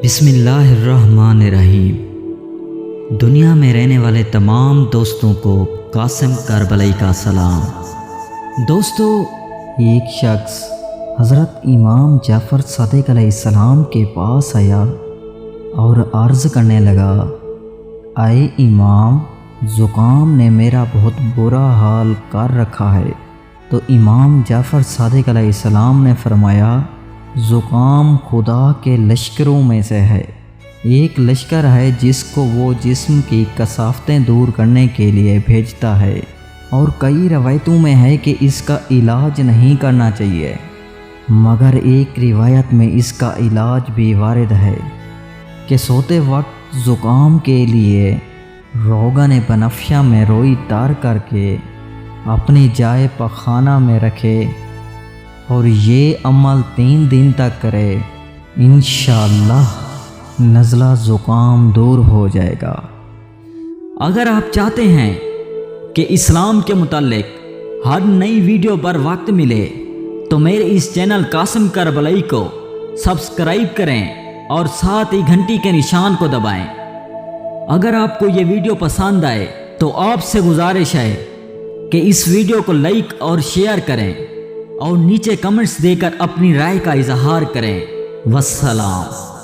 بسم اللہ الرحمن الرحیم۔ دنیا میں رہنے والے تمام دوستوں کو قاسم کربلائی کا سلام۔ دوستو، ایک شخص حضرت امام جعفر صادق علیہ السلام کے پاس آیا اور عرض کرنے لگا، اے امام، زکام نے میرا بہت برا حال کر رکھا ہے۔ تو امام جعفر صادق علیہ السلام نے فرمایا، زکام خدا کے لشکروں میں سے ہے۔ ایک لشکر ہے جس کو وہ جسم کی کثافتیں دور کرنے کے لیے بھیجتا ہے، اور کئی روایتوں میں ہے کہ اس کا علاج نہیں کرنا چاہیے، مگر ایک روایت میں اس کا علاج بھی وارد ہے کہ سوتے وقت زکام کے لیے روغن بنفشہ میں روئی تار کر کے اپنی جائے پخانہ میں رکھے اور یہ عمل 3 دن تک کرے، انشاءاللہ نزلہ زکام دور ہو جائے گا۔ اگر آپ چاہتے ہیں کہ اسلام کے متعلق ہر نئی ویڈیو پر وقت ملے تو میرے اس چینل قاسم کربلائی کو سبسکرائب کریں اور ساتھ ہی گھنٹی کے نشان کو دبائیں۔ اگر آپ کو یہ ویڈیو پسند آئے تو آپ سے گزارش ہے کہ اس ویڈیو کو لائک اور شیئر کریں اور نیچے کمنٹس دے کر اپنی رائے کا اظہار کریں۔ والسلام۔